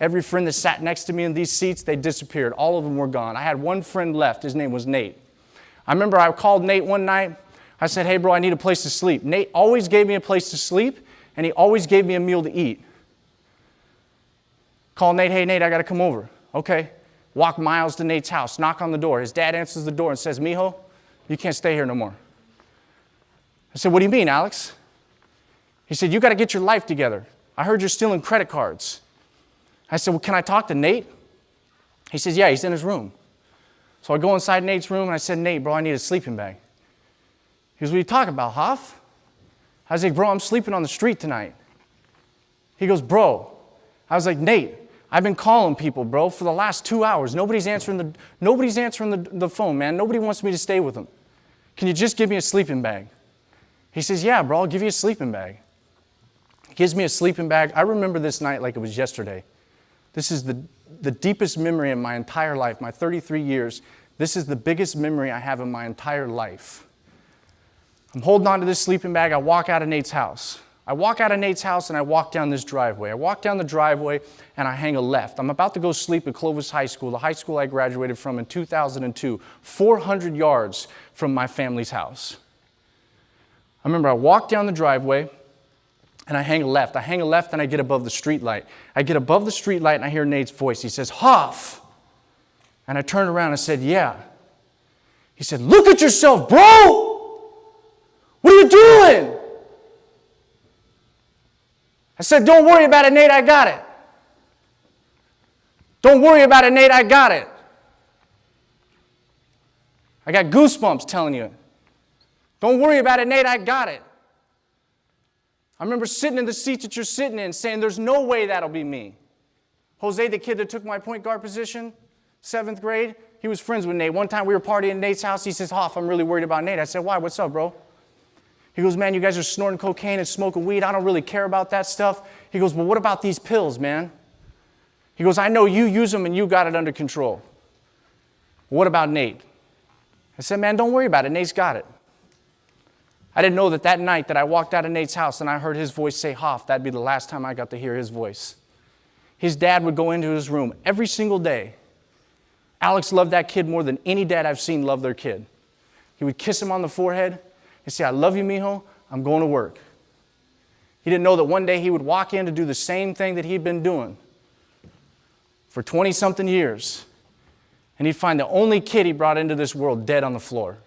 Every friend that sat next to me in these seats, they disappeared. All of them were gone. I had one friend left. His name was Nate. I remember I called Nate one night. I said, hey, bro, I need a place to sleep. Nate always gave me a place to sleep, and he always gave me a meal to eat. Call Nate, hey, Nate, I got to come over. Okay. Walk miles to Nate's house, knock on the door. His dad answers the door and says, mijo, you can't stay here no more. I said, what do you mean, Alex? He said, you got to get your life together. I heard you're stealing credit cards. I said, well, can I talk to Nate? He says, yeah, he's in his room. So I go inside Nate's room, and I said, Nate, bro, I need a sleeping bag. He goes, what are you talking about, Hoff? I was like, bro, I'm sleeping on the street tonight. He goes, bro. I was like, Nate, I've been calling people, bro, for the last 2 hours. Nobody's answering the phone, man. Nobody wants me to stay with them. Can you just give me a sleeping bag? He says, yeah, bro, I'll give you a sleeping bag. He gives me a sleeping bag. I remember this night like it was yesterday. This is the deepest memory in my entire life, my 33 years. This is the biggest memory I have in my entire life. I'm holding on to this sleeping bag. I walk out of Nate's house. I walk out of Nate's house and I walk down this driveway. I walk down the driveway and I hang a left. I'm about to go sleep at Clovis High School, the high school I graduated from in 2002, 400 yards from my family's house. I remember I walk down the driveway and I hang a left. I hang a left and I get above the street light. I get above the street light and I hear Nate's voice. He says, Hoff. And I turned around and said, yeah. He said, look at yourself, bro. What are you doing? I said, don't worry about it, Nate, I got it. Don't worry about it, Nate, I got it. I got goosebumps telling you. Don't worry about it, Nate, I got it. I remember sitting in the seat that you're sitting in saying, there's no way that'll be me. Jose, the kid that took my point guard position, 7th grade, he was friends with Nate. One time we were partying at Nate's house. He says, Hoff, I'm really worried about Nate. I said, why? What's up, bro? He goes, man, you guys are snorting cocaine and smoking weed. I don't really care about that stuff. He goes, well, what about these pills, man? He goes, I know you use them and you got it under control. What about Nate? I said, man, don't worry about it. Nate's got it. I didn't know that night that I walked out of Nate's house and I heard his voice say, Hoff, that'd be the last time I got to hear his voice. His dad would go into his room every single day. Alex loved that kid more than any dad I've seen love their kid. He would kiss him on the forehead. He'd say, I love you, mijo. I'm going to work. He didn't know that one day he would walk in to do the same thing that he'd been doing for 20-something years. And he'd find the only kid he brought into this world dead on the floor.